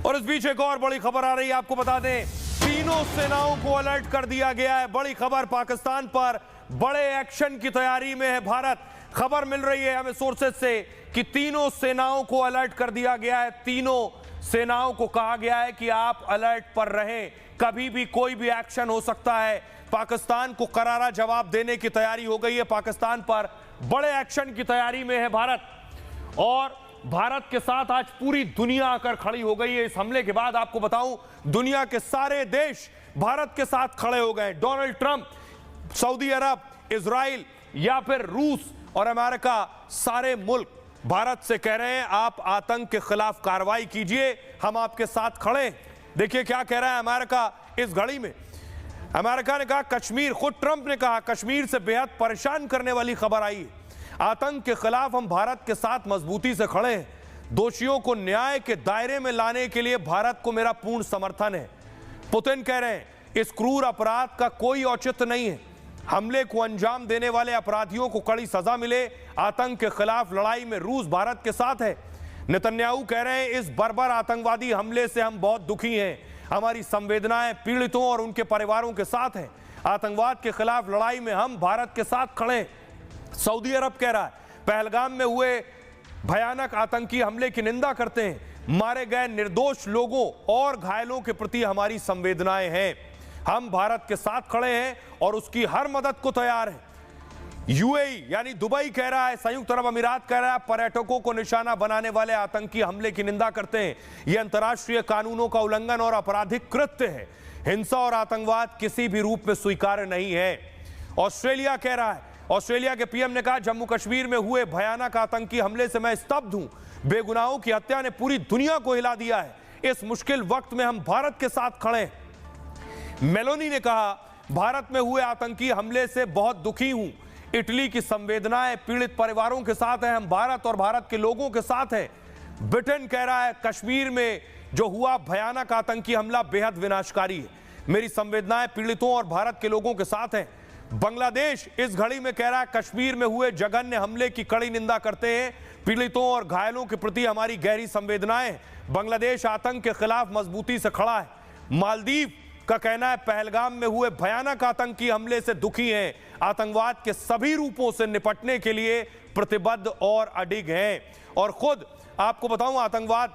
और इस बीच एक और बड़ी खबर आ रही है, आपको बता दें तीनों सेनाओं को अलर्ट कर दिया गया है। बड़ी खबर, पाकिस्तान पर बड़े एक्शन की तैयारी में है भारत। खबर मिल रही है हमें सोर्सेज से कि तीनों सेनाओं को अलर्ट कर दिया गया है। तीनों सेनाओं को कहा गया है कि आप अलर्ट पर रहें, कभी भी कोई भी एक्शन हो सकता है। पाकिस्तान को करारा जवाब देने की तैयारी हो गई है। पाकिस्तान पर बड़े एक्शन की तैयारी में है भारत और भारत के साथ आज पूरी दुनिया आकर खड़ी हो गई है। इस हमले के बाद आपको बताऊं, दुनिया के सारे देश भारत के साथ खड़े हो गए। डोनाल्ड ट्रंप, सऊदी अरब, इजराइल या फिर रूस और अमेरिका, सारे मुल्क भारत से कह रहे हैं आप आतंक के खिलाफ कार्रवाई कीजिए, हम आपके साथ खड़े हैं। देखिए क्या कह रहा है अमेरिका इस घड़ी में। अमेरिका ने कहा कश्मीर, खुद ट्रंप ने कहा कश्मीर से बेहद परेशान करने वाली खबर आई है। आतंक के खिलाफ हम भारत के साथ मजबूती से खड़े हैं। दोषियों को न्याय के दायरे में लाने के लिए भारत को मेरा पूर्ण समर्थन है। पुतिन कह रहे हैं इस क्रूर अपराध का कोई औचित्य नहीं है। हमले को अंजाम देने वाले अपराधियों को कड़ी सजा मिले। आतंक के खिलाफ लड़ाई में रूस भारत के साथ है। नेतन्याहू कह रहे हैं इस बर्बर आतंकवादी हमले से हम बहुत दुखी हैं। हमारी संवेदनाएं पीड़ितों और उनके परिवारों के साथ हैं। आतंकवाद के खिलाफ लड़ाई में हम भारत के साथ खड़े हैं। सऊदी अरब कह रहा है पहलगाम में हुए भयानक आतंकी हमले की निंदा करते हैं। मारे गए निर्दोष लोगों और घायलों के प्रति हमारी संवेदनाएं हैं। हम भारत के साथ खड़े हैं और उसकी हर मदद को तैयार हैं। यूएई यानी दुबई कह रहा है, संयुक्त अरब अमीरात कह रहा है पर्यटकों को निशाना बनाने वाले आतंकी हमले की निंदा करते हैं। यह अंतर्राष्ट्रीय कानूनों का उल्लंघन और आपराधिक कृत्य है। हिंसा और आतंकवाद किसी भी रूप में स्वीकार्य नहीं है। ऑस्ट्रेलिया कह रहा है, ऑस्ट्रेलिया के पीएम ने कहा जम्मू कश्मीर में हुए भयानक आतंकी हमले से मैं स्तब्ध हूं। बेगुनाहों की हत्या ने पूरी दुनिया को हिला दिया है। इस मुश्किल वक्त में हम भारत के साथ खड़े हैं। मेलोनी ने कहा भारत में हुए आतंकी हमले से बहुत दुखी हूं। इटली की संवेदनाएं पीड़ित परिवारों के साथ हैं। हम भारत और भारत के लोगों के साथ हैं। ब्रिटेन कह रहा है कश्मीर में जो हुआ भयानक आतंकी हमला बेहद विनाशकारी है। मेरी संवेदनाएं पीड़ितों और भारत के लोगों के साथ हैं। बांग्लादेश इस घड़ी में कह रहा है कश्मीर में हुए जघन्य हमले की कड़ी निंदा करते हैं। पीड़ितों और घायलों के प्रति हमारी गहरी संवेदनाएं। बांग्लादेश आतंक के खिलाफ मजबूती से खड़ा है। मालदीव का कहना है पहलगाम में हुए भयानक आतंकी हमले से दुखी हैं। आतंकवाद के सभी रूपों से निपटने के लिए प्रतिबद्ध और अडिग हैं। और खुद आपको बताऊं, आतंकवाद